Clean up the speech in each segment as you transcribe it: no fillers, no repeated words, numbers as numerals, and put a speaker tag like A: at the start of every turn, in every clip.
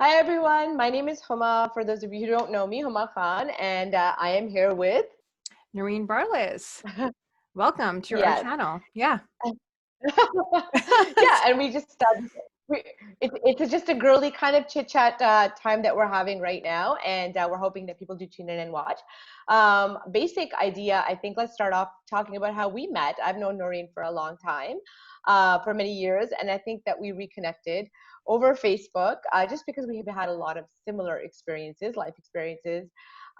A: Hi everyone, my name is Huma. For those of you who don't know me, Huma Khan, and I am here with
B: Noreen Barlis. Welcome to our
A: yes,
B: channel. Yeah.
A: yeah, and we just we, it's just a girly kind of chit chat time that we're having right now, and we're hoping that people do tune in and watch. Basic idea, I think. Let's start off talking about how we met. I've known Noreen for a long time, for many years, and I think that we reconnected over Facebook, just because we have had a lot of similar experiences, life experiences.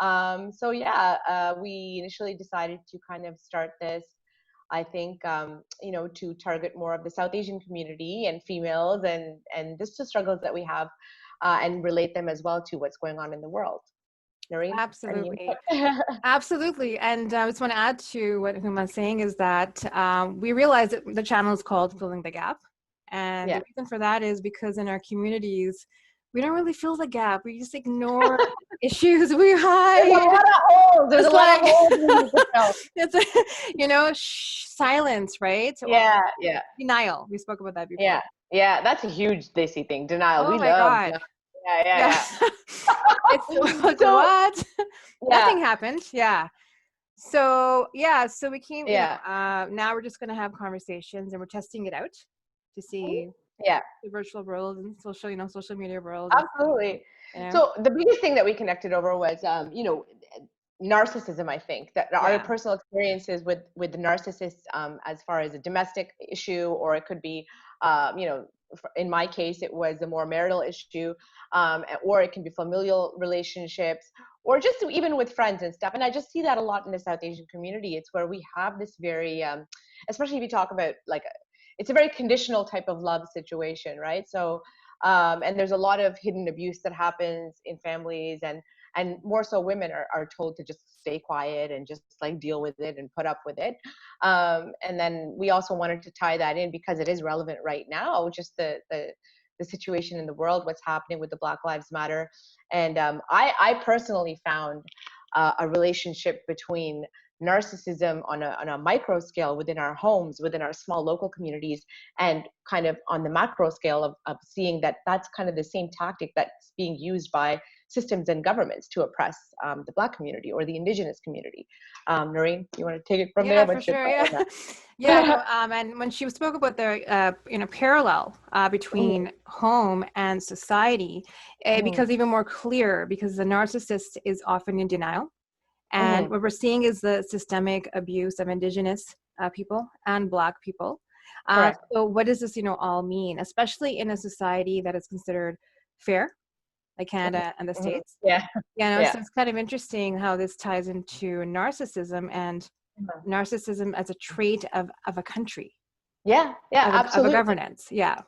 A: So yeah, we initially decided to kind of start this. I think to target more of the South Asian community and females, and just the struggles that we have, and relate them as well to what's going on in the world. Noreen, any
B: Absolutely.
A: input?
B: Absolutely. And I just want to add to what Huma's saying is that we realize that the channel is called Filling the Gap. And the
A: Yeah.
B: reason for that is because in our communities, we don't really fill the gap. We just ignore issues. We
A: There's a
B: hide.
A: lot of holes. There's a
B: It's
A: lot of
B: like,
A: holes we need to fill.
B: silence, right? Or
A: Yeah, yeah,
B: denial. We spoke about that
A: yeah,
B: before.
A: yeah. That's a huge Desi thing. Denial.
B: Oh
A: We
B: my
A: love
B: God.
A: denial. Yeah,
B: Yeah.
A: yeah,
B: It's
A: yeah.
B: like,
A: So
B: what?
A: yeah,
B: Nothing happened. Yeah. So yeah, so we came,
A: yeah,
B: now we're just gonna have conversations and we're testing it out to see
A: yeah.
B: the virtual world and social media world and
A: Absolutely.
B: you know.
A: So the biggest thing that we connected over was, narcissism. I think that our
B: Yeah.
A: personal experiences with the narcissists, as far as a domestic issue, or it could be, in my case, it was a more marital issue, or it can be familial relationships, or just even with friends and stuff. And I just see that a lot in the South Asian community. It's where we have this very, especially if you talk about like, it's a very conditional type of love situation, right? So and there's a lot of hidden abuse that happens in families, and more so women are told to just stay quiet and just like deal with it and put up with it. And then we also wanted to tie that in because it is relevant right now, just the situation in the world, what's happening with the Black Lives Matter. And I personally found a relationship between narcissism on a micro scale within our homes, within our small local communities, and kind of on the macro scale of seeing that that's kind of the same tactic that's being used by systems and governments to oppress the Black community or the Indigenous community. Noreen, you want to take it from there?
B: Yeah, for
A: What's your
B: sure.
A: thought
B: Yeah.
A: on
B: Yeah, no,
A: that?
B: and when she spoke about the parallel between home and society, it
A: Mhm,
B: becomes even more clear because the narcissist is often in denial. And
A: mhm,
B: what we're seeing is the systemic abuse of Indigenous people and Black people.
A: correct.
B: So what does this, all mean, especially in a society that is considered fair, like
A: Mhm,
B: Canada and the
A: mhm.
B: States?
A: Yeah, yeah.
B: So it's kind of interesting how this ties into narcissism and
A: Mhm.
B: narcissism as a trait of a country,
A: Yeah, yeah,
B: of a
A: absolutely.
B: governance. Yeah.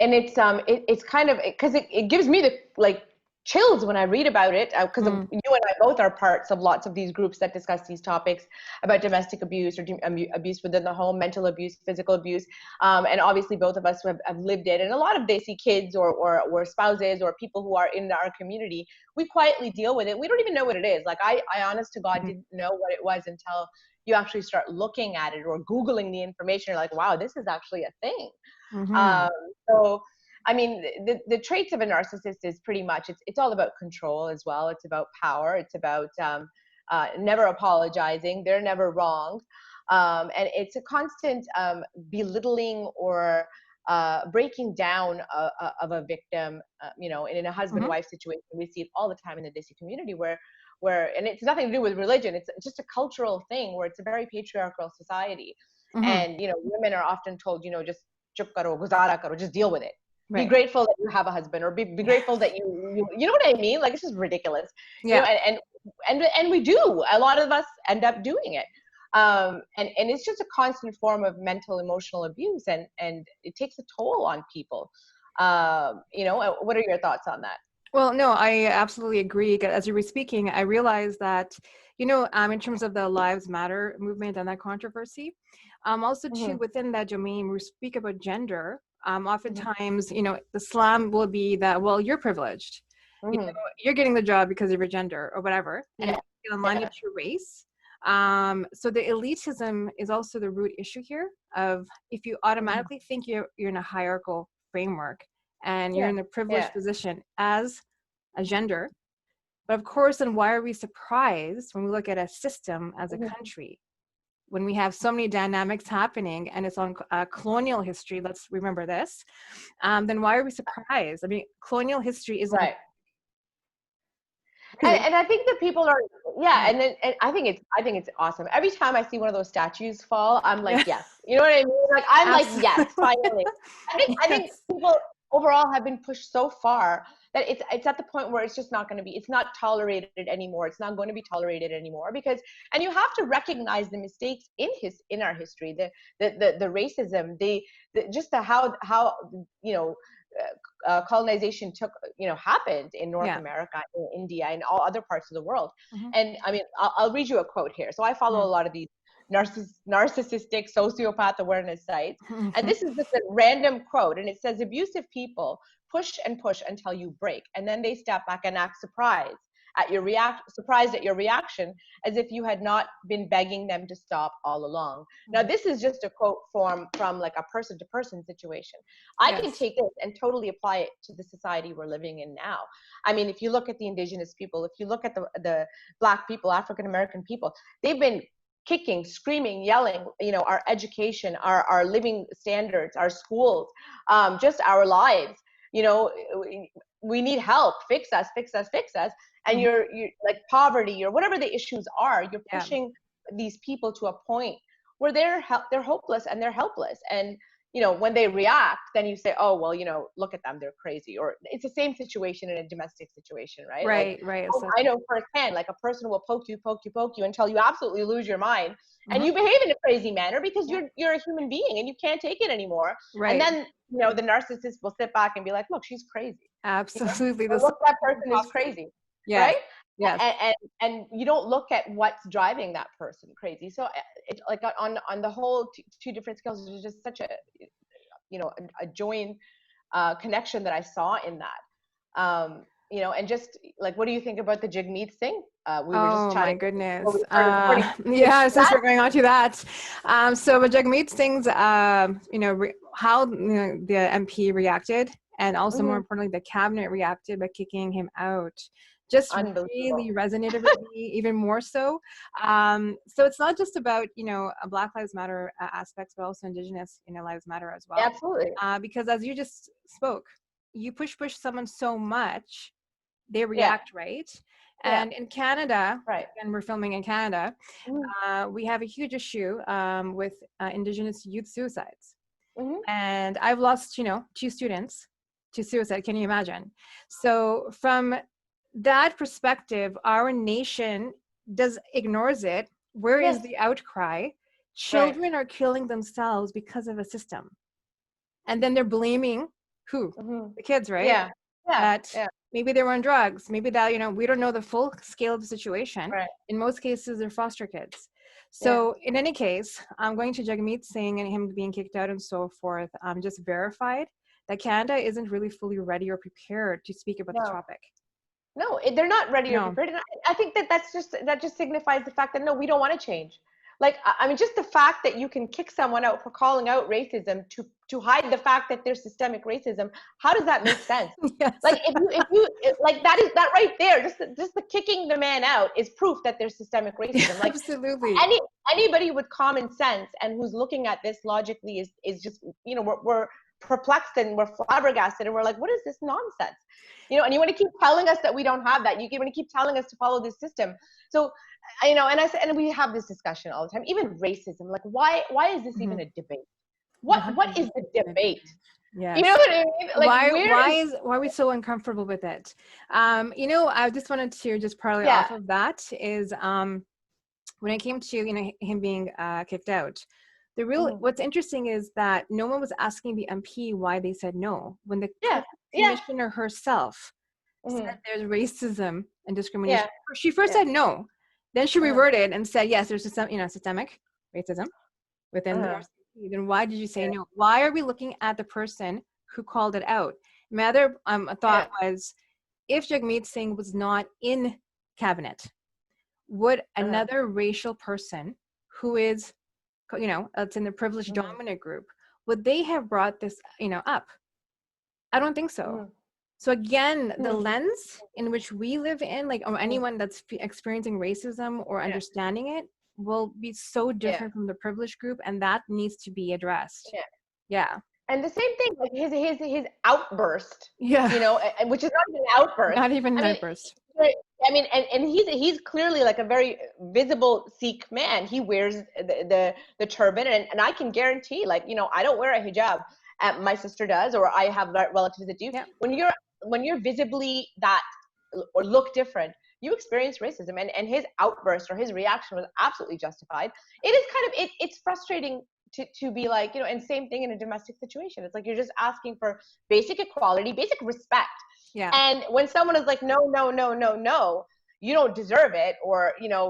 A: And it's kind of because it gives me the like chills when I read about it, because
B: Mm.
A: you and I both are parts of lots of these groups that discuss these topics about domestic abuse, or abuse within the home, mental abuse, physical abuse, and obviously both of us have lived it, and a lot of they see kids or spouses or people who are in our community, we quietly deal with it. We don't even know what it is. Like I honest to God
B: Mhm.
A: didn't know what it was until you actually start looking at it or Googling the information. You're like, wow, this is actually a thing.
B: Mhm.
A: Um, so, I mean, the traits of a narcissist is pretty much it's all about control as well. It's about power. It's about never apologizing. They're never wrong, and it's a constant belittling or breaking down of a victim. And in a
B: Mhm.
A: husband-wife situation, we see it all the time in the Desi community where and it's nothing to do with religion. It's just a cultural thing where it's a very patriarchal society,
B: Mhm.
A: and women are often told, just chup karo, guzara karo, just deal with it. Be
B: Right.
A: grateful that you have a husband, or be
B: Yeah.
A: grateful that you know what I mean? Like, it's just ridiculous.
B: Yeah.
A: And we do. A lot of us end up doing it. And it's just a constant form of mental emotional abuse, and it takes a toll on people. What are your thoughts on that?
B: Well, no, I absolutely agree. As you were speaking, I realized that, in terms of the Lives Matter movement and that controversy, also too
A: Hmm.
B: within that domain, we speak about gender.
A: Hmm.
B: Oftentimes, the slam will be that, well, you're privileged. You know,
A: Hmm.
B: you're getting the job because of your gender or whatever, and
A: Yeah.
B: it'll align
A: Yeah.
B: it to your race. So the elitism is also the root issue here of if you
A: Hmm.
B: automatically think you're in a hierarchical framework and you're
A: Yeah.
B: in a
A: Yeah.
B: privileged position as a gender. But of course, then why are we surprised when we look at a system as a
A: Mhm.
B: country, when we have so many dynamics happening and it's on colonial history? Let's remember this. Then why are we surprised? I mean, colonial history isn't
A: Right.
B: really.
A: And I think that people are, yeah,
B: Yeah.
A: and I think it's awesome. Every time I see one of those statues fall, I'm like,
B: Yeah,
A: yes. You know what I mean? Like I'm like, yes,
B: absolutely.
A: finally. I think
B: Yes.
A: people overall have been pushed so far that it's at the point where it's just not going to be, it's not tolerated anymore. It's not going to be tolerated anymore because, and you have to recognize the mistakes in our history, the racism, the just the how you know colonization happened in North
B: Yeah.
A: America, in India, and all other parts of the world.
B: Hmm.
A: And I mean, I'll read you a quote here. So I follow a lot of these narcissistic sociopath awareness sites, and
B: Hmm.
A: this is just a random quote, and it says, "Abusive people push and push until you break, and then they step back and act surprised at your reaction, as if you had not been begging them to stop all along." Now, this is just a quote from like a person to person situation. I can
B: Yes.
A: take this and totally apply it to the society we're living in now. I mean, if you look at the indigenous people, if you look at the Black people, African American people, they've been kicking, screaming, yelling, our education, our living standards, our schools, just our lives. You know, we need help. Fix us, fix us, fix us. And
B: Mhm.
A: you're like poverty or whatever the issues are, you're
B: Yeah.
A: pushing these people to a point where they're hopeless and they're helpless. And when they react, then you say, oh, well, look at them, they're crazy. Or it's the same situation in a domestic situation, right? Like,
B: Right. Right.
A: oh, I know firsthand, like a person will poke you, poke you, poke you until you absolutely lose your mind, and
B: Hmm.
A: you behave in a crazy manner because
B: Yeah.
A: you're a human being and you can't take it anymore. And
B: Right.
A: then the narcissist will sit back and be like, look, she's crazy.
B: Absolutely. The
A: Or look, that
B: social
A: person is
B: imposter.
A: crazy,
B: Yes.
A: right?
B: Yes.
A: And you don't look at what's driving that person crazy. So it's like on the whole two different scales, there's just such a joint connection that I saw in that. And just like, what do you think about the Jagmeet thing? We were just
B: Oh my
A: chatting before
B: goodness.
A: we started recording.
B: Yeah, since
A: That,
B: we're going on to that. So with Jagmeet Singh's, how the MP reacted, and also more
A: mhm,
B: importantly, the cabinet reacted by kicking him out, just
A: unbelievable.
B: really resonated with me even more so. So it's not just about, Black Lives Matter aspects, but also Indigenous, Lives Matter as well.
A: Absolutely.
B: Because as you just spoke, you push someone so much, they
A: Yeah.
B: react, right?
A: Yeah.
B: And in Canada,
A: Right.
B: and we're filming in Canada,
A: Mhm,
B: we have a huge issue with Indigenous youth suicides.
A: mhm.
B: And I've lost, two students to suicide. Can you imagine? So from that perspective, our nation does ignores it. Where is
A: Yes.
B: the outcry?
A: Right.
B: Children are killing themselves because of a system. And then they're blaming who?
A: Mhm.
B: The kids, right?
A: Yeah. Yeah.
B: That
A: Yeah.
B: maybe they were on drugs, maybe that, we don't know the full scale of the situation.
A: Right.
B: In most cases, they're foster kids.
A: Yeah.
B: So in any case, I'm going to Jagmeet Singh and him being kicked out and so forth, just verified that Canada isn't really fully ready or prepared to speak about the
A: No.
B: topic.
A: No, they're not ready or
B: No.
A: prepared. And I think that just signifies the fact that no, we don't want to change. Like, I mean, just the fact that you can kick someone out for calling out racism to hide the fact that there's systemic racism. How does that make sense?
B: Yes.
A: Like, like, that right there, just the kicking the man out is proof that there's systemic racism. Like,
B: Absolutely.
A: any anybody with common sense and who's looking at this logically is just, we're perplexed and we're flabbergasted and we're like, what is this nonsense? And you want to keep telling us that we don't have that. You want to keep telling us to follow this system. So, and I said, and we have this discussion all the time. Even racism, like, why is this even
B: Mhm.
A: a debate? What is
B: 100%
A: the debate? You know
B: yes.
A: what I mean? Like, where is?
B: Why are we so uncomfortable with it? I just wanted to just partly
A: Yeah.
B: off of that is when it came to him being kicked out,
A: Mhm.
B: what's interesting is that no one was asking the MP why they said no when the
A: Yeah. Yeah.
B: commissioner herself said
A: Mhm.
B: there's racism and discrimination.
A: Yeah.
B: She first
A: Yeah.
B: said no, then she
A: Uh-huh.
B: reverted and said yes, there's systemic racism within the
A: Uh-huh.
B: RCMP. Then why did you say
A: Yeah.
B: no? Why are we looking at the person who called it out? My other thought
A: Yeah.
B: was, if Jagmeet Singh was not in cabinet, would
A: Uh-huh.
B: another racial person who is, it's in the privileged
A: Mhm.
B: dominant group, would they have brought this, up? I don't think so.
A: Mhm.
B: So again, the
A: Mhm.
B: lens in which we live in, like, or
A: Mhm.
B: anyone that's experiencing racism or
A: Yeah.
B: understanding it, will be so
A: Yeah.
B: different from the privileged group, and that needs to be addressed.
A: Yeah.
B: Yeah.
A: And the same thing, like his outburst,
B: Yeah.
A: you know, which is not even an outburst.
B: Not even
A: I
B: an
A: mean,
B: outburst.
A: and he's clearly like a very visible Sikh man. He wears the turban, and I can guarantee, like, you know, I don't wear a hijab. My sister does, or I have relatives that do.
B: Yeah.
A: When you're visibly that or look different, you experience racism, and his outburst or his reaction was absolutely justified. It is kind of it's frustrating to be like, you know, and same thing in a domestic situation. It's like you're just asking for basic equality, basic respect.
B: Yeah.
A: And when someone is like, no, no, no, no, no, you don't deserve it, or, you know,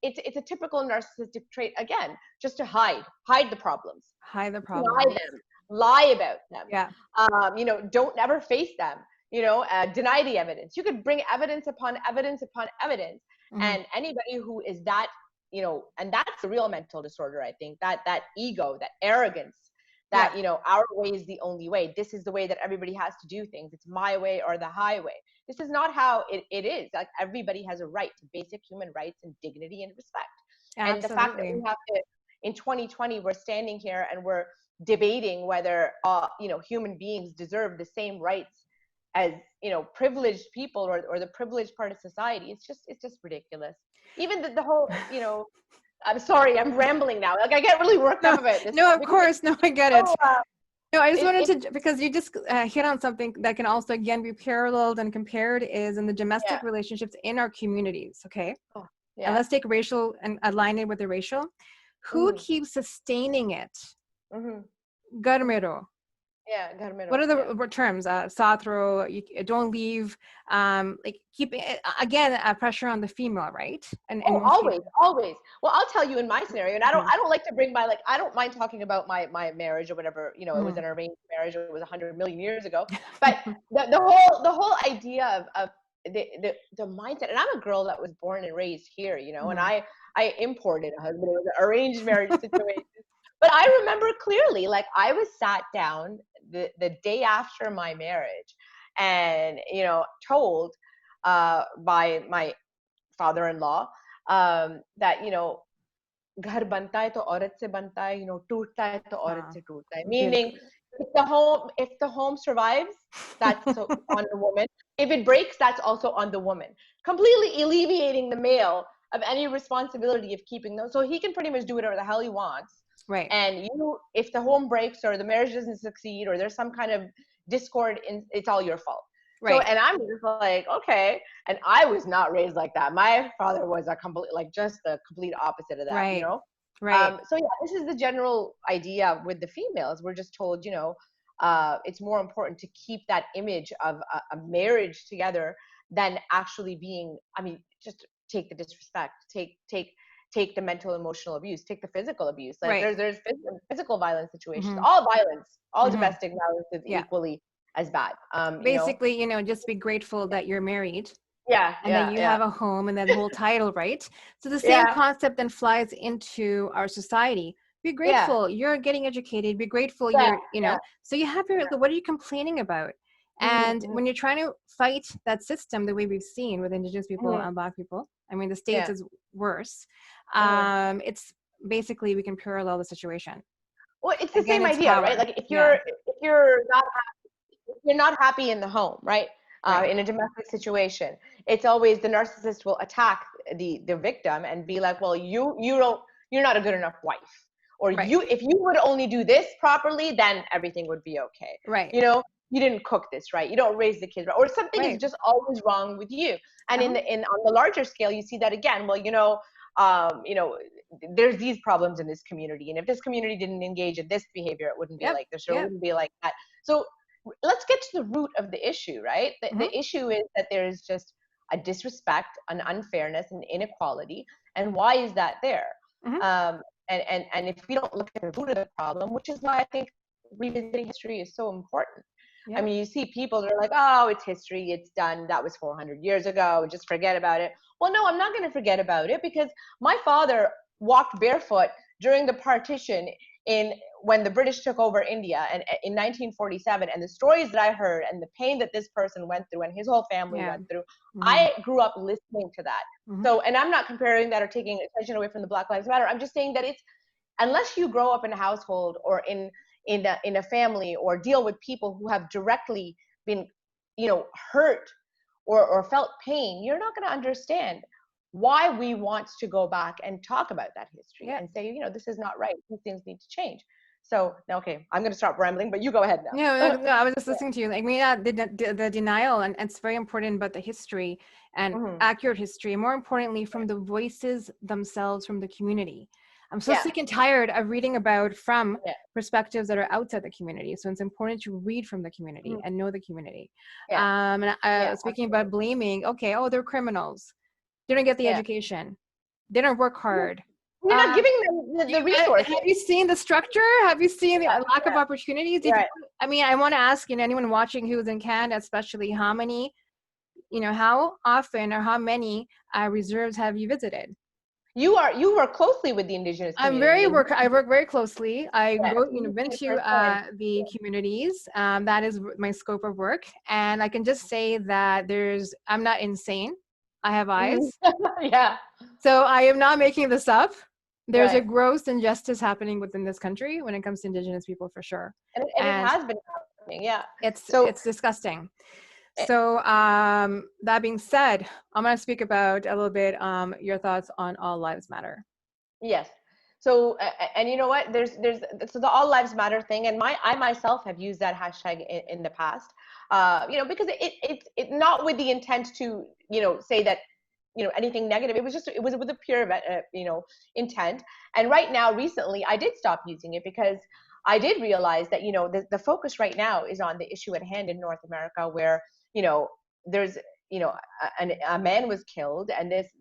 A: it's a typical narcissistic trait, again, just to hide the problems,
B: Hide the
A: deny
B: problems.
A: them, lie about them,
B: Yeah.
A: you know, don't ever face them, you know, deny the evidence. You could bring evidence upon evidence upon evidence,
B: Hmm.
A: and anybody who is that, you know, and that's the real mental disorder, I think, that ego, that arrogance,
B: Yeah.
A: that, you know, our way is the only way, this is the way that everybody has to do things, it's my way or the highway. This is not how it is. Like, everybody has a right to basic human rights and dignity and respect. And the fact that we
B: Absolutely.
A: have to, in 2020, we're standing here and we're debating whether, you know, human beings deserve the same rights as, you know, privileged people, or the privileged part of society. It's just ridiculous. Even the whole, you know, I'm sorry, I'm rambling now. Like, I get really worked
B: No,
A: up about this
B: no,
A: stuff
B: of
A: because it's
B: course. No, I get
A: so,
B: it. No, I just
A: it,
B: wanted
A: it
B: to, because you just hit on something that can also, again, be paralleled and compared, is in the
A: yeah.
B: domestic relationships in our communities. Okay.
A: Oh,
B: And
A: yeah.
B: let's take racial and align it with the racial. Who
A: Hmm.
B: keeps sustaining it?
A: Hmm.
B: Garmero.
A: Yeah,
B: What
A: Garmero.
B: are
A: Yeah.
B: the terms? Sathro, don't leave. Like keeping, again, pressure on the female, right? And
A: Oh,
B: most
A: always,
B: cases.
A: always. Well, I'll tell you in my scenario, and I don't,
B: Mhm.
A: I don't like to bring my, like, I don't mind talking about my marriage or whatever. You know, it was
B: Mhm.
A: an arranged marriage. It was 100 million years ago. But the whole idea of the mindset. And I'm a girl that was born and raised here. You know, and
B: Mhm.
A: I imported a husband. It was an arranged marriage situation. But I remember clearly, like, I was sat down the day after my marriage, and, you know, told by my father-in-law, that, you know, घर बनता है तो औरत से बनता है, you know, टूटता है तो औरत
B: Ah,
A: से टूटता है. Meaning,
B: beautiful.
A: if the home survives, that's on the woman. If it breaks, that's also on the woman. Completely alleviating the male of any responsibility of keeping those. So he can pretty much do whatever the hell he wants.
B: Right.
A: And you, if the home breaks or the marriage doesn't succeed or there's some kind of discord, it's all your fault. So,
B: Right.
A: and I'm just like, okay. And I was not raised like that. My father was a complete, like, just the complete opposite of that, you
B: Right.
A: know?
B: Right.
A: So yeah, this is the general idea with the females. We're just told, you know, it's more important to keep that image of a marriage together than actually being, I mean, just take the disrespect, take the mental emotional abuse, take the physical abuse. Like,
B: Right.
A: there's physical violence situations.
B: Hmm.
A: All violence, all
B: Hmm.
A: domestic violence is
B: Yeah.
A: equally as bad. You know?
B: Basically, just be grateful that you're married
A: Yeah,
B: and that
A: yeah,
B: you
A: yeah.
B: have a home and that whole title, right? So the same
A: Yeah,
B: concept then flies into our society. Be
A: yeah,
B: grateful you're getting educated. Be grateful
A: yeah,
B: you're,
A: yeah.
B: so you have your, what are you complaining about? And
A: Mhm,
B: when you're trying to fight that system the way we've seen with Indigenous people
A: mhm,
B: and Black people, I mean, the States
A: yeah.
B: is worse.
A: Mhm.
B: It's basically, we can parallel the situation.
A: Well, it's the
B: Again,
A: same
B: it's
A: idea, right?
B: power.
A: Like,
B: Yeah.
A: if you're not happy in the home, right?
B: Right.
A: In a domestic situation, it's always the narcissist will attack the victim and be like, well, you're not a good enough wife, or
B: Right.
A: if you would only do this properly, then everything would be okay.
B: Right.
A: You know, you didn't cook this right, you don't raise the kids right, or something is
B: Right.
A: just always wrong with you. And
B: Uh-huh.
A: in on the larger scale, you see that again. Well, you know, there's these problems in this community, and if this community didn't engage in this behavior, it wouldn't be
B: Yep.
A: like this, or it
B: Yep.
A: wouldn't be like that. So let's get to the root of the issue, right? The,
B: Hmm.
A: the issue is that there is just a disrespect, an unfairness, an inequality. And why is that there?
B: Hmm.
A: And if we don't look at the root of the problem, which is why I think revisiting history is so important. I
B: Yeah.
A: mean, you see people that are like, oh, it's history, it's done, that was 400 years ago, just forget about it. Well, no, I'm not going to forget about it, because my father walked barefoot during the partition in when the British took over India and in 1947, and the stories that I heard and the pain that this person went through and his whole family
B: Yeah.
A: went through,
B: Mm-hmm.
A: I grew up listening to that.
B: Mm-hmm.
A: So, and I'm not comparing that or taking attention away from the Black Lives Matter. I'm just saying that it's, unless you grow up in a household or in a family or deal with people who have directly been, hurt or felt pain, you're not going to understand why we want to go back and talk about that history and say, this is not right. These things need to change. So, okay, I'm going to stop rambling, but you go ahead now.
B: No, I was just listening to you. Like, I mean, the denial, and it's very important about the history and accurate history, and more importantly, from the voices themselves, from the community. I'm so sick and tired of reading about from perspectives that are outside the community. So it's important to read from the community and know the community. Speaking about blaming, okay, oh, they're criminals. They don't get the education. They don't work hard.
A: You're not giving them the resources.
B: Have you seen the structure? Have you seen the lack of opportunities? I mean, I want to ask anyone watching who's in Canada, especially, how many, how often or how many reserves have you visited?
A: You work closely with the Indigenous community.
B: I work very closely. I been to the communities. That is my scope of work, and I can just say that I'm not insane. I have eyes. So I am not making this up. There's a gross injustice happening within this country when it comes to Indigenous people, for sure.
A: And it has been happening,
B: It's disgusting. So that being said, I'm going to speak about a little bit your thoughts on All Lives Matter.
A: Yes. So, and you know what? There's so the All Lives Matter thing, and I myself have used that hashtag in the past, because it not with the intent to, say that, anything negative. It was with a pure, intent. And right now, recently, I did stop using it because I did realize that, the focus right now is on the issue at hand in North America, where, there's, a man was killed, and this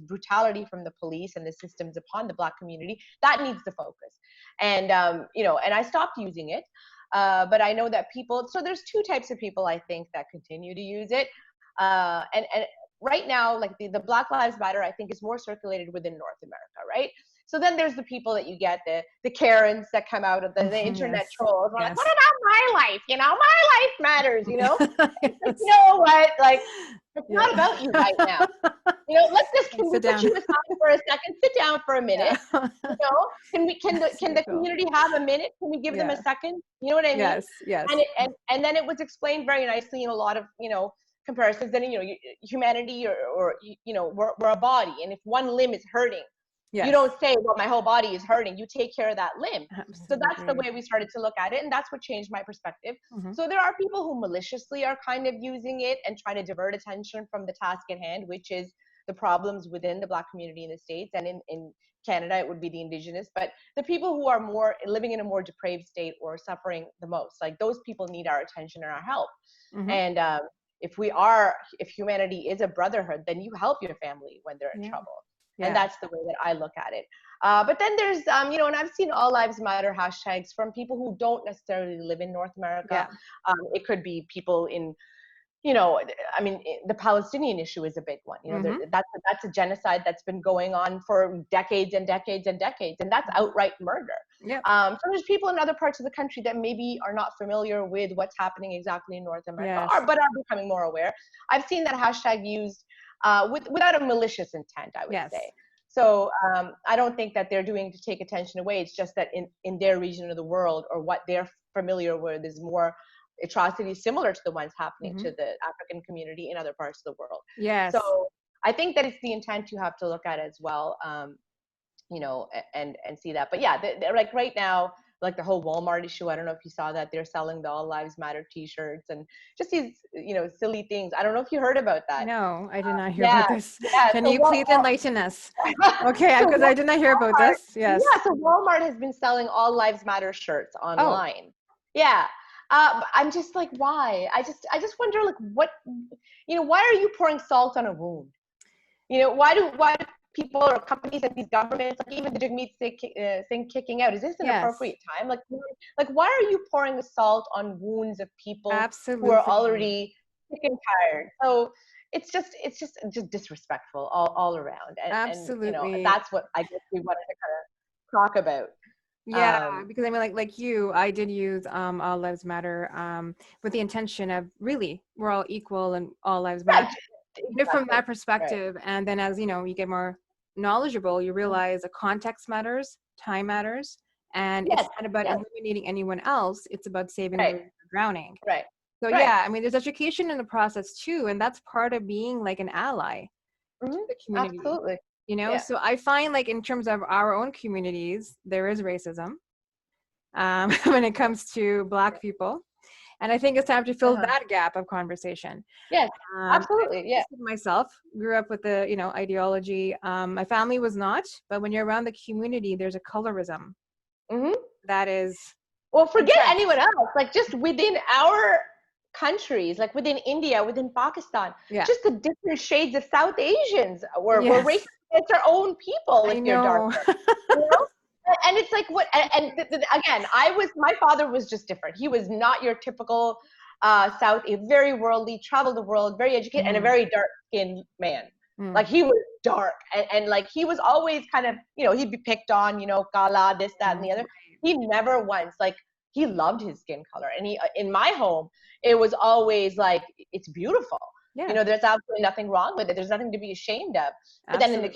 A: brutality from the police and the systems upon the Black community, that needs the focus. And, and I stopped using it. But I know that people, so there's two types of people, I think, that continue to use it. And right now, like the Black Lives Matter, I think, is more circulated within North America, right? So then there's the people that you get, the Karens that come out of the internet trolls. Like, what about my life? My life matters, Like, you know what? Like, it's not about you right now. Let's just, can we put you aside for a second? Sit down for a minute. Can the community have a minute? Can we give them a second? You know what I mean?
B: Yes.
A: And then it was explained very nicely in a lot of, comparisons. Then, humanity or we're a body. And if one limb is hurting, you don't say, well, my whole body is hurting. You take care of that limb. Absolutely. So that's the way we started to look at it. And that's what changed my perspective. So there are people who maliciously are kind of using it and trying to divert attention from the task at hand, which is the problems within the Black community in the States. And in Canada, it would be the Indigenous. But the people who are more living in a more depraved state or suffering the most, like those people need our attention and our help. And if humanity is a brotherhood, then you help your family when they're in trouble. And that's the way that I look at it. But then there's, and I've seen All Lives Matter hashtags from people who don't necessarily live in North America. It could be people in, the Palestinian issue is a big one. That's a genocide that's been going on for decades and decades and decades, and that's outright murder. So there's people in other parts of the country that maybe are not familiar with what's happening exactly in North America, but are becoming more aware. I've seen that hashtag used without a malicious intent, I would say. So I don't think that they're doing to take attention away. It's just that in their region of the world, or what they're familiar with, is more atrocities similar to the ones happening to the African community in other parts of the world. So I think that it's the intent you have to look at as well, and see that. But like right now, like the whole Walmart issue, I don't know if you saw that they're selling the All Lives Matter t-shirts and just these, silly things. I don't know if you heard about that.
B: No, I did not hear about this. Can you please enlighten us? Okay, because I did not hear about this. Yes.
A: Yeah, so Walmart has been selling All Lives Matter shirts online. I'm just like, why? I just wonder, like, what, why are you pouring salt on a wound? Why do people or companies and these governments, like even the Jagmeet thing kicking out, is this an appropriate time? Like why are you pouring salt on wounds of people who are already sick and tired? So it's just disrespectful all around. And, and that's what I guess we wanted to kind of talk about.
B: Yeah, because I mean, like you, I did use All Lives Matter with the intention of really we're all equal and all lives matter. From that perspective, right. And then as you know, you get more knowledgeable, you realize the context matters, time matters, and it's not about eliminating anyone else. It's about saving those drowning.
A: Right.
B: So yeah, I mean, there's education in the process too, and that's part of being like an ally to the community.
A: Absolutely.
B: You know, so I find like in terms of our own communities, there is racism when it comes to Black people. And I think it's time to fill that gap of conversation.
A: Yes, absolutely. Yeah.
B: Myself grew up with the, you know, ideology. My family was not, but when you're around the community, there's a colorism that is.
A: Well, forget anyone else. Like just within our countries, like within India, within Pakistan, just the different shades of South Asians were racist against their own people. If you're darker, you know? And it's like what? And again, my father was just different. He was not your typical very worldly, traveled the world, very educated, and a very dark-skinned man. Like he was dark, and like he was always kind of, you know, he'd be picked on, you know, kala, this, that, and the other. He never once, like, he loved his skin color, and he in my home, it was always like, it's beautiful. You know, there's absolutely nothing wrong with it. There's nothing to be ashamed of. But then in the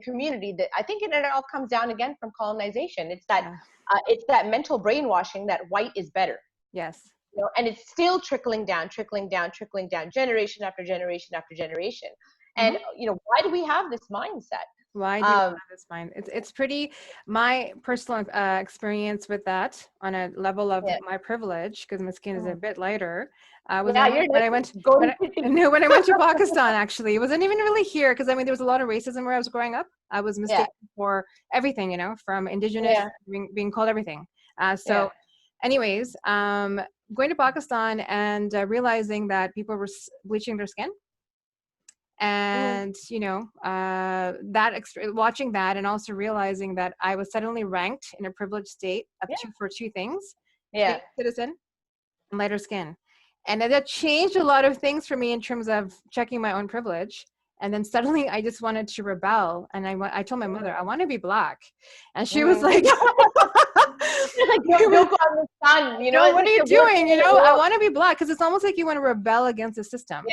A: community, that I think it all comes down again from colonization. It's that mental brainwashing that white is better.
B: Yes.
A: You know, and it's still trickling down, generation after generation after generation. And you know, why do we have this mindset?
B: Why do you have this mind? It's pretty, my personal experience with that on a level of my privilege, because my skin is a bit lighter. Was when I went to Pakistan, actually. It wasn't even really here, because I mean, there was a lot of racism where I was growing up. I was mistaken for everything, you know, from indigenous, being called everything. Anyways, going to Pakistan and realizing that people were bleaching their skin. And you know, watching that, and also realizing that I was suddenly ranked in a privileged state of for two things: citizen and lighter skin. And that changed a lot of things for me in terms of checking my own privilege. And then suddenly I just wanted to rebel, and I told my mother, I want to be Black, and she was like,
A: like, don't go on the sun, you know,
B: what are you doing? You know, I want to be Black, because it's almost like you want to rebel against the system.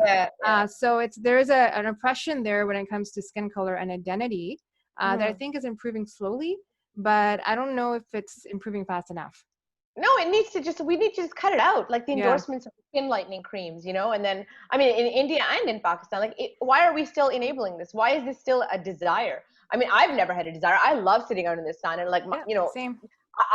B: So there is an oppression there when it comes to skin color and identity that I think is improving slowly, but I don't know if it's improving fast enough.
A: No, we need to just cut it out, like the endorsements of skin lightening creams, you know. And then, I mean, in India and in Pakistan, like, why are we still enabling this? Why is this still a desire? I mean, I've never had a desire. I love sitting out in the sun, and like, you know,
B: same.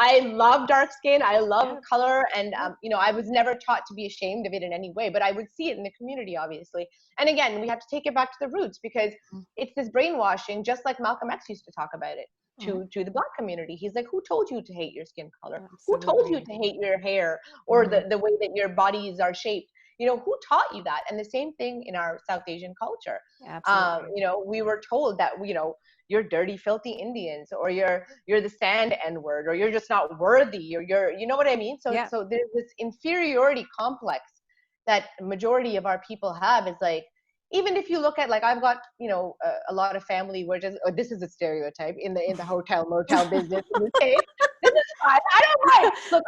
A: I love dark skin. I love color, and you know, I was never taught to be ashamed of it in any way, but I would see it in the community, obviously. And again, we have to take it back to the roots, because it's this brainwashing, just like Malcolm X used to talk about it to the Black community. He's like, who told you to hate your skin color? Who told you to hate your hair, or the way that your bodies are shaped? You know, who taught you that? And the same thing in our South Asian culture. You know, we were told that, you know, you're dirty, filthy Indians, or you're the sand N-word, or you're just not worthy, or you know what I mean? So so there's this inferiority complex that majority of our people have. Is like, even if you look at, like, I've got, you know, a lot of family where just, this is a stereotype in the hotel motel business in the States. This is fine. I don't mind. Look,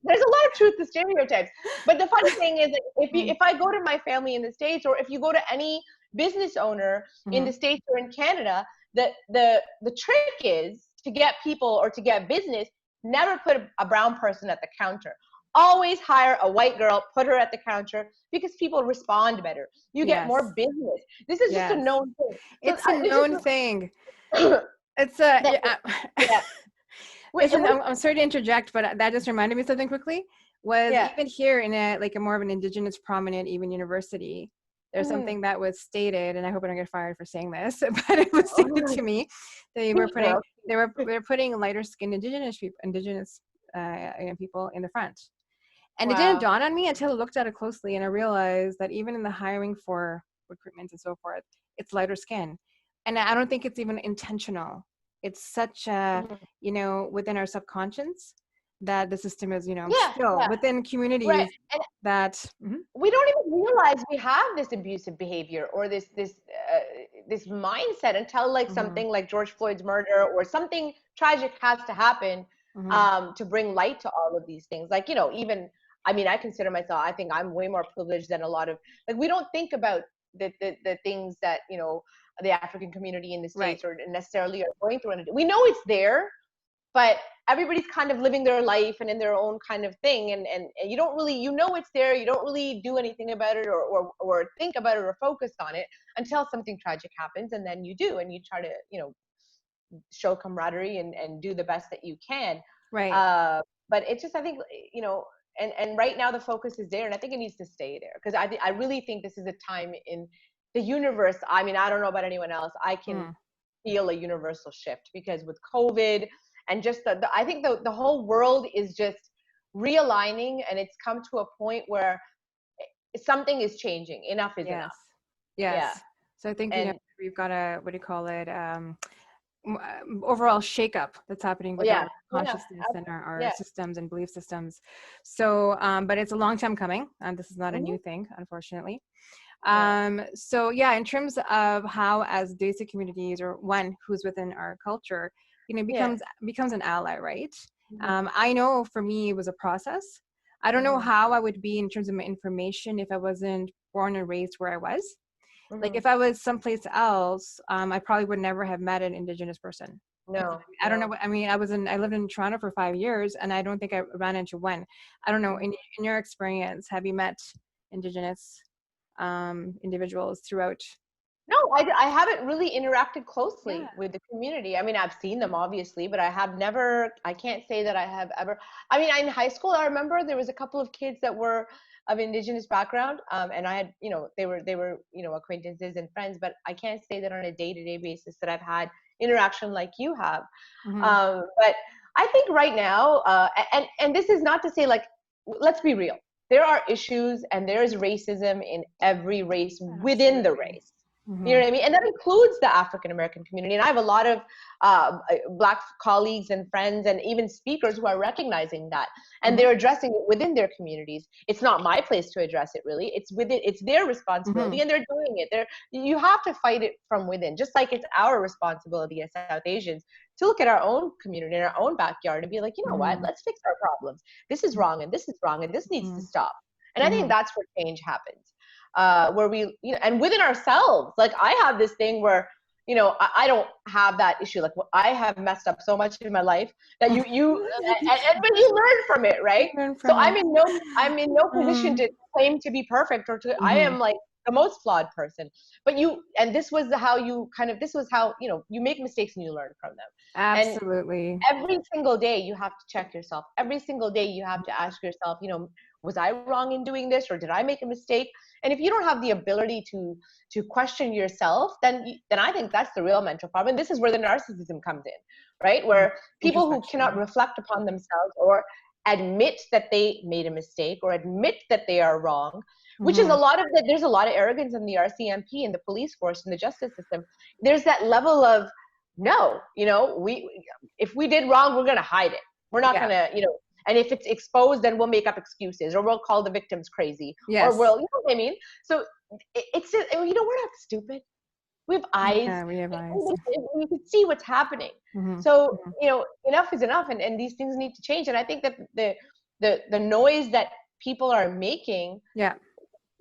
A: there's a lot of truth to stereotypes. But the funny thing is that if I go to my family in the States, or if you go to any business owner in the States or in Canada, the trick is to get people, or to get business, never put a brown person at the counter. Always hire a white girl, put her at the counter, because people respond better. You get more business. This is just a known thing.
B: It's a known thing. It's a Listen, I'm sorry to interject, but that just reminded me of something quickly. Was even here in a more of an Indigenous prominent even university, there's something that was stated, and I hope I don't get fired for saying this, but it was stated to me that they were putting lighter skinned Indigenous people in the front. And it didn't dawn on me until I looked at it closely, and I realized that even in the hiring for recruitment and so forth, it's lighter skin. And I don't think it's even intentional. It's such a, you know, within our subconscious that the system is, you know, still within communities that
A: we don't even realize we have this abusive behavior, or this this mindset until like something like George Floyd's murder or something tragic has to happen to bring light to all of these things. Like, you know, even, I mean, I consider myself, I think I'm way more privileged than a lot of, like, we don't think about the things that, you know, the African community in the States or necessarily are going through. And we know it's there, but everybody's kind of living their life and in their own kind of thing. And you don't really, you know, it's there. You don't really do anything about it or think about it or focus on it until something tragic happens. And then you do, and you try to, you know, show camaraderie and do the best that you can.
B: Right.
A: But it's just, I think, you know, and right now the focus is there, and I think it needs to stay there, because I really think this is a time in the universe. I mean, I don't know about anyone else. I can feel a universal shift, because with COVID and just I think the whole world is just realigning, and it's come to a point where something is changing. Enough is enough.
B: Yeah. So I think, you know, we've got a, what do you call it? Overall shakeup that's happening with our consciousness and our systems and belief systems. So, but it's a long time coming, and this is not a new thing, unfortunately. So yeah, in terms of how as Desi communities, or one who's within our culture, you know, becomes an ally, right? I know for me it was a process. I don't know how I would be in terms of my information if I wasn't born and raised where I was. Like if I was someplace else, I probably would never have met an Indigenous person.
A: No,
B: I don't know. I mean, I lived in Toronto for 5 years, and I don't think I ran into one. I don't know. In your experience, have you met Indigenous individuals throughout?
A: No, I haven't really interacted closely with the community. I mean, I've seen them obviously, but I have never, I can't say that I have ever. I mean, in high school, I remember there was a couple of kids that were of Indigenous background, and I had, you know, they were, you know, acquaintances and friends, but I can't say that on a day-to-day basis that I've had interaction like you have. But I think right now, and this is not to say, like, let's be real. There are issues and there is racism in every race within the race. You know what I mean? And that includes the African American community. And I have a lot of Black colleagues and friends and even speakers who are recognizing that. And they're addressing it within their communities. It's not my place to address it, really. It's their responsibility, and they're doing it. You have to fight it from within, just like it's our responsibility as South Asians to look at our own community in our own backyard and be like, you know what, let's fix our problems. This is wrong, and this is wrong, and this needs to stop. And I think that's where change happens. Where we, you know, and within ourselves, like I have this thing where, you know, I don't have that issue. Like I have messed up so much in my life that but you learn from it, right? So I'm in no position to claim to be perfect or to, I am like the most flawed person, but this was how, you know, you make mistakes and you learn from them.
B: Absolutely.
A: And every single day you have to check yourself. Every single day you have to ask yourself, you know, was I wrong in doing this, or did I make a mistake? And if you don't have the ability to question yourself, then I think that's the real mental problem. And this is where the narcissism comes in, right? Where people who cannot reflect upon themselves or admit that they made a mistake or admit that they are wrong, which is there's a lot of arrogance in the RCMP and the police force and the justice system. There's that level of, no, you know, if we did wrong, we're going to hide it. We're not going to, you know, and if it's exposed, then we'll make up excuses, or we'll call the victims crazy, or we'll, you know what I mean? So it's just, you know, we're not stupid. We have eyes.
B: Yeah, we have eyes.
A: We can see what's happening. So, you know, enough is enough, and these things need to change. And I think that the noise that people are making,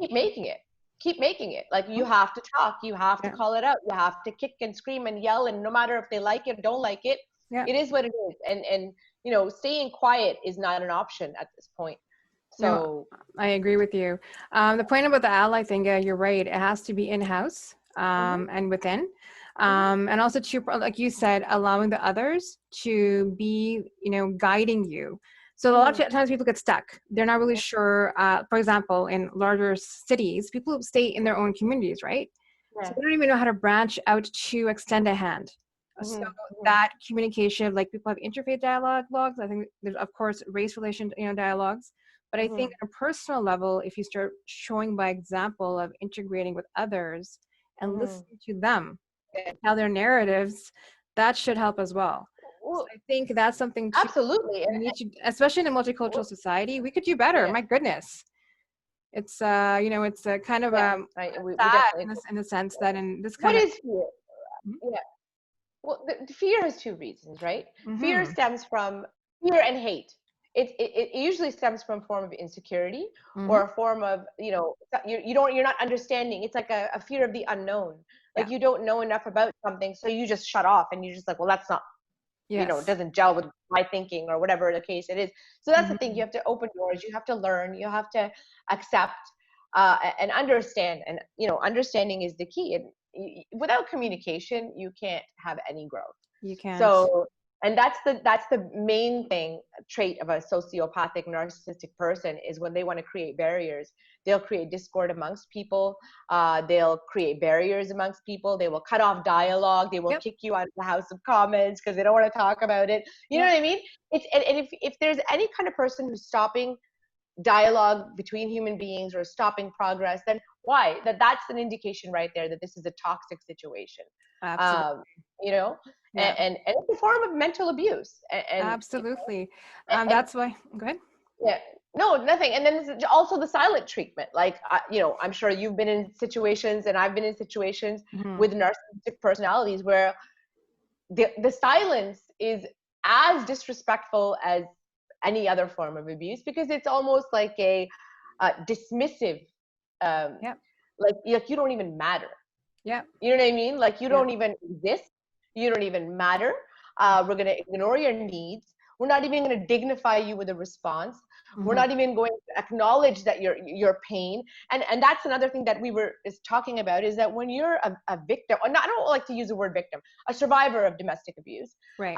A: keep making it. Keep making it. Like, you have to talk. You have to call it out. You have to kick and scream and yell. And no matter if they like it or don't like it, it is what it is. And you know, staying quiet is not an option at this point. So
B: no, I agree with you. The point about the ally thing, you're right. It has to be in-house and within. And also to, like you said, allowing the others to be, you know, guiding you. So a lot of times people get stuck. They're not really sure. For example, in larger cities, people stay in their own communities, right? So they don't even know how to branch out to extend a hand. So that communication, like people have interfaith dialogues. I think there's, of course, race relation, you know, dialogues. But I think on a personal level, if you start showing by example of integrating with others and listening to them, tell their narratives, that should help as well. So I think that's something
A: absolutely,
B: we need to, especially in a multicultural society, we could do better. My goodness. It's it's a kind of
A: we
B: sad
A: definitely
B: in the sense that in this
A: what
B: kind of.
A: is fear? Yeah. Well, the fear has two reasons, right? Fear
B: Mm-hmm.
A: stems from fear and hate. It usually stems from a form of insecurity
B: Mm-hmm.
A: or a form of, you're not understanding. It's like a fear of the unknown.
B: Yeah.
A: Like you don't know enough about something, so you just shut off and you're just like, well, that's not, it
B: Yes.
A: doesn't gel with my thinking or whatever the case it is. So that's the thing.
B: Mm-hmm.
A: You have to open doors. You have to learn. You have to accept and understand. And understanding is the key. And without communication, you can't have any growth.
B: You can't.
A: So, and that's the main trait of a sociopathic narcissistic person is when they want to create barriers, they'll create discord amongst people. They'll create barriers amongst people. They will cut off dialogue. They will
B: Yep.
A: kick you out of the House of Commons because they don't want to talk about it. You know
B: Yep.
A: what I mean? And if there's any kind of person who's stopping dialogue between human beings or stopping progress, then why? That's an indication right there that this is a toxic situation.
B: Absolutely.
A: Um, you know,
B: Yeah.
A: and it's a form of mental abuse. And
B: Absolutely.
A: and
B: That's why. Go ahead.
A: yeah, no, nothing. And then there's also the silent treatment. Like, I'm sure you've been in situations, and I've been in situations
B: Mm-hmm.
A: with narcissistic personalities where the silence is as disrespectful as any other form of abuse, because it's almost like a dismissive, um,
B: Yep.
A: like you don't even matter.
B: Yep.
A: You know what I mean? Like you
B: Yep.
A: don't even exist. You don't even matter. We're going to ignore your needs. We're not even going to dignify you with a response. We're
B: Mm-hmm.
A: not even going to acknowledge that your pain. And that's another thing that we were is talking about, is that when you're a victim, or not, I don't like to use the word victim, a survivor of domestic abuse,
B: Right.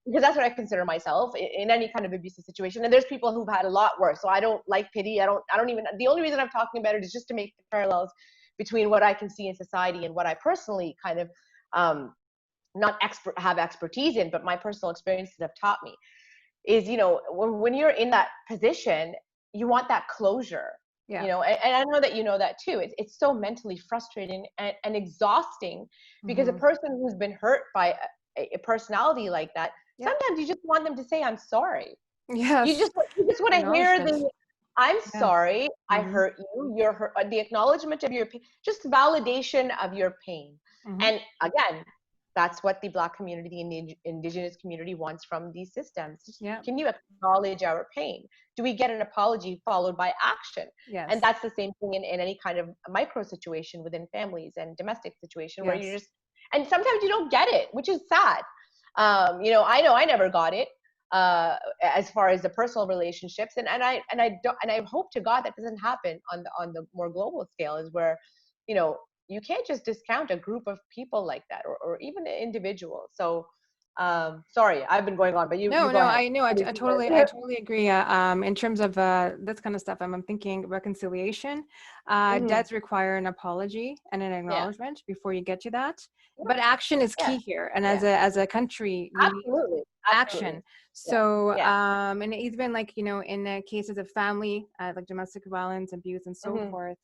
A: because that's what I consider myself in any kind of abusive situation. And there's people who've had a lot worse. So I don't like pity. I don't even. The only reason I'm talking about it is just to make the parallels between what I can see in society and what I personally kind of not have expertise in, but my personal experiences have taught me is, when you're in that position, you want that closure.
B: Yeah.
A: And I know that you know that too. It's so mentally frustrating and exhausting, because a
B: Mm-hmm.
A: person who's been hurt by a personality like that,
B: Yep.
A: sometimes you just want them to say, I'm sorry. You
B: Yes.
A: just want to hear
B: Acknowledgement.
A: I'm
B: Yeah.
A: sorry, I
B: Mm-hmm.
A: hurt you, you're hurt, the acknowledgement of your pain, just validation of your pain.
B: Mm-hmm.
A: And again, that's what the Black community and the Indigenous community wants from these systems. Just,
B: Yeah.
A: can you acknowledge our pain? Do we get an apology followed by action?
B: Yes.
A: And that's the same thing in any kind of micro situation within families and domestic situation, where
B: Yes.
A: and sometimes you don't get it, which is sad. I know I never got it, as far as the personal relationships, and I hope to God that doesn't happen on the more global scale, is where, you can't just discount a group of people like that, or even an individual. So, sorry, I've been going on, but you
B: No,
A: go
B: no,
A: ahead.
B: I know. I totally agree. In terms of this kind of stuff, I'm thinking reconciliation
A: Mm-hmm.
B: does require an apology and an
A: Yeah,
B: acknowledgement before you get to that.
A: yeah,
B: But action is
A: yeah,
B: key here, and
A: yeah.
B: as a country, we need
A: Absolutely, absolutely.
B: action.
A: Yeah,
B: So,
A: yeah.
B: and even like in cases of family, like domestic violence, abuse, and so
A: Mm-hmm.
B: forth,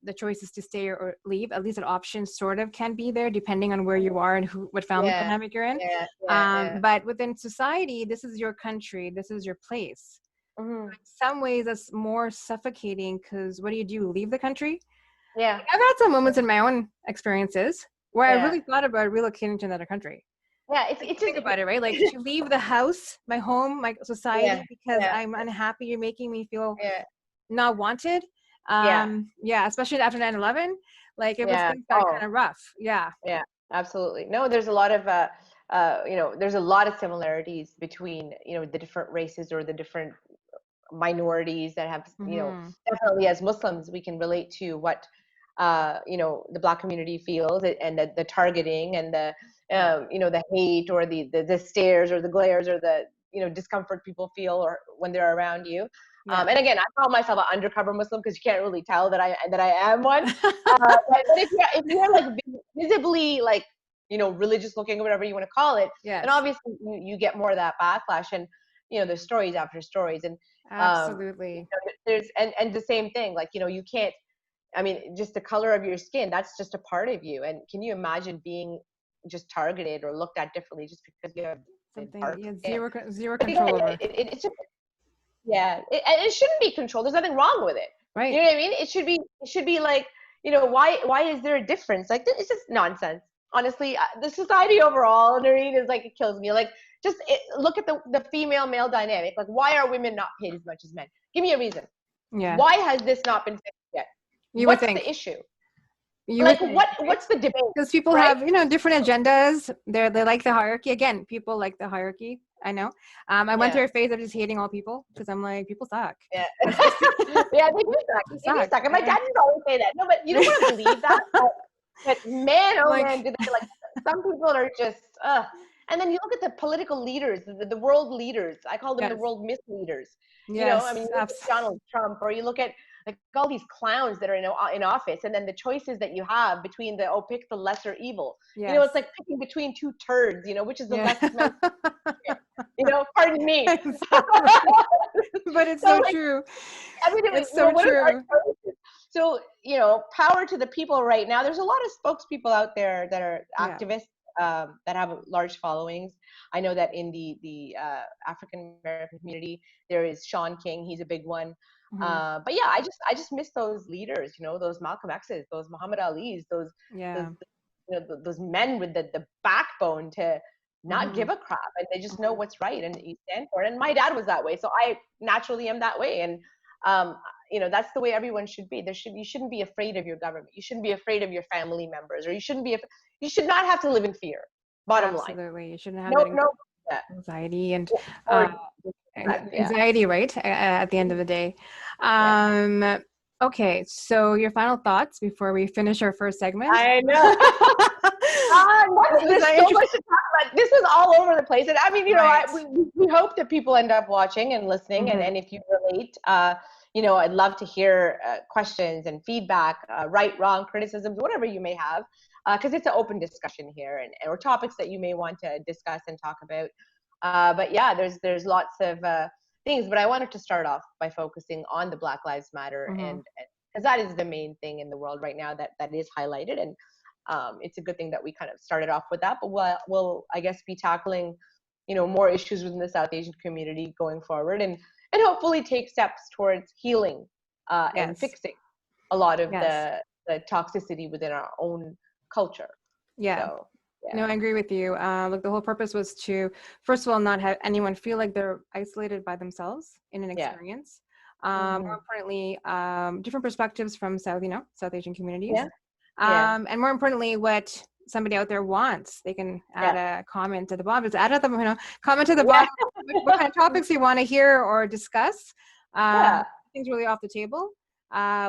B: the choices to stay or leave, at least an option sort of can be there depending on where you are and what family
A: Yeah,
B: dynamic you're in.
A: yeah, yeah, yeah.
B: But within society, this is your country, this is your place.
A: Mm-hmm.
B: In some ways, that's more suffocating, because what do? Leave the country?
A: Yeah,
B: Like, I've had some moments in my own experiences where I
A: yeah,
B: really thought about relocating to another country.
A: yeah.
B: Like,
A: It's
B: think
A: just
B: about it, right? Like, to leave the house, my home, my
A: yeah,
B: society, because
A: yeah,
B: I'm unhappy, you're making me feel
A: yeah,
B: not wanted.
A: yeah,
B: Yeah, especially after 9/11, like
A: yeah.
B: things got
A: Oh,
B: kind of rough. Yeah.
A: yeah, absolutely. No, there's a lot of there's a lot of similarities between, the different races or the different minorities that have,
B: Mm-hmm.
A: definitely as Muslims, we can relate to what, the Black community feels, and the targeting and the,
B: Yeah.
A: the hate, or the stares or the glares, or the, discomfort people feel or when they're around you.
B: Yeah.
A: And again, I call myself an undercover Muslim, because you can't really tell that I am one. But if you're like visibly, like, religious looking, or whatever you want to call it, then
B: Yes.
A: obviously you get more of that backlash. And there's stories after stories. And um
B: Absolutely.
A: there's and the same thing, like, you can't, I mean, just the color of your skin, that's just a part of you. And can you imagine being just targeted or looked at differently just because you have
B: Something
A: dark
B: you had
A: skin?
B: zero
A: But again,
B: control over.
A: it's just, yeah, it shouldn't be controlled. There's nothing wrong with it. You know what I mean? It should be like, why is there a difference? Like, it's just nonsense. Honestly, the society overall, Noreen, is like, it kills me. Like, look at the female male dynamic. Like, why are women not paid as much as men? Give me a reason.
B: Yeah.
A: Why has this not been fixed yet?
B: You would
A: What's
B: think.
A: the issue?
B: You would
A: Like,
B: think, right?
A: what's the debate?
B: Because people
A: Right?
B: have, different agendas. They like the hierarchy. Again, people like the hierarchy. I know. I went
A: Yeah.
B: through a phase of just hating all people because I'm like, people suck.
A: Yeah. Yeah, they do suck.
B: People
A: They do
B: suck.
A: suck. And my dad used to always say that. No, but you don't want to believe that. But man,
B: I'm
A: oh
B: like,
A: man, do they, like, some people are just and then you look at the political leaders, the world leaders. I call them the
B: yes,
A: world misleaders. I mean,
B: yes,
A: you look at Donald Trump, or you look at like all these clowns that are in office, and then the choices that you have between pick the lesser evil. It's
B: yes,
A: like picking between two turds. Which is the
B: yeah.
A: less mental. Pardon me.
B: Exactly. But it's
A: So
B: so
A: like,
B: true.
A: I mean,
B: It's so
A: what are our
B: true.
A: choices? So, power to the people right now. There's a lot of spokespeople out there that are
B: Yeah.
A: activists, that have large followings. I know that in the African American community, there is Sean King. He's a big one.
B: Hmm.
A: But yeah, I just miss those leaders. Those Malcolm X's, those Muhammad Ali's, those
B: Yeah.
A: those men with the backbone to not
B: Hmm.
A: give a crap, and they just know
B: Hmm.
A: what's right and you stand for it. And my dad was that way, so I naturally am that way. And um, that's the way everyone should be. You shouldn't be afraid of your government. You shouldn't be afraid of your family members, or you should not have to live in fear. Bottom line.
B: Absolutely. You shouldn't have
A: No,
B: that
A: no, yeah.
B: anxiety and
A: Or
B: uh,
A: disrespect, yeah,
B: anxiety, right? At the end of the day.
A: yeah.
B: Okay, so your final thoughts before we finish our first segment.
A: I know.
B: Was
A: There's
B: that
A: so
B: interesting?
A: much to talk about. This is all over the place. And I mean,
B: Right.
A: we hope that people end up watching and listening. And,
B: Hmm.
A: and if you relate, I'd love to hear questions and feedback, right, wrong, criticisms, whatever you may have, because it's an open discussion here, or topics that you may want to discuss and talk about. But yeah, there's lots of things. But I wanted to start off by focusing on the Black Lives Matter,
B: Hmm.
A: and because that is the main thing in the world right now that is highlighted. And it's a good thing that we kind of started off with that. But we'll I guess be tackling more issues within the South Asian community going forward, and hopefully take steps towards healing and
B: Yes.
A: fixing a lot of
B: Yes.
A: the toxicity within our own culture.
B: Yeah.
A: So
B: No,
A: yeah,
B: I agree with you. Look, the whole purpose was to, first of all, not have anyone feel like they're isolated by themselves in an
A: yeah,
B: experience.
A: hmm,
B: More importantly, different perspectives from South Asian communities.
A: yeah, yeah,
B: And more importantly, what somebody out there wants. They can add
A: yeah,
B: a comment at the bottom. Just add at the, comment to the
A: yeah,
B: bottom what kind of topics you want to hear or discuss.
A: yeah,
B: Things really off the table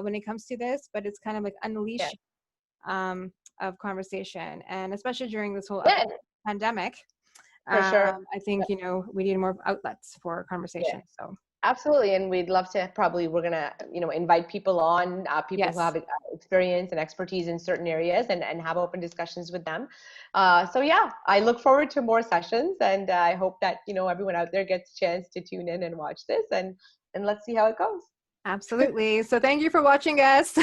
B: when it comes to this, but it's kind of like
A: yeah,
B: unleash of conversation, and especially during this whole
A: yeah,
B: pandemic,
A: for sure.
B: I think we need more outlets for
A: Yeah.
B: conversation. So
A: Absolutely, and we'd love to. We're gonna, invite people on, people who
B: yes,
A: have experience and expertise in certain areas, and have open discussions with them. So yeah, I look forward to more sessions, and I hope that everyone out there gets a chance to tune in and watch this, and let's see how it goes.
B: absolutely. So thank you for watching us.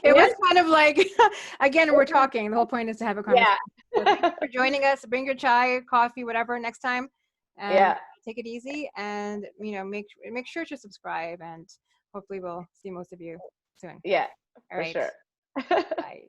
B: It was
A: Yes,
B: kind of like, again, we're talking. The whole point is to have a
A: yeah,
B: conversation. So thank you for joining us. Bring your chai, coffee, whatever next time, and
A: yeah,
B: take it easy. And make sure to subscribe, and hopefully we'll see most of you soon.
A: yeah,
B: All
A: for
B: right.
A: sure.
B: Bye.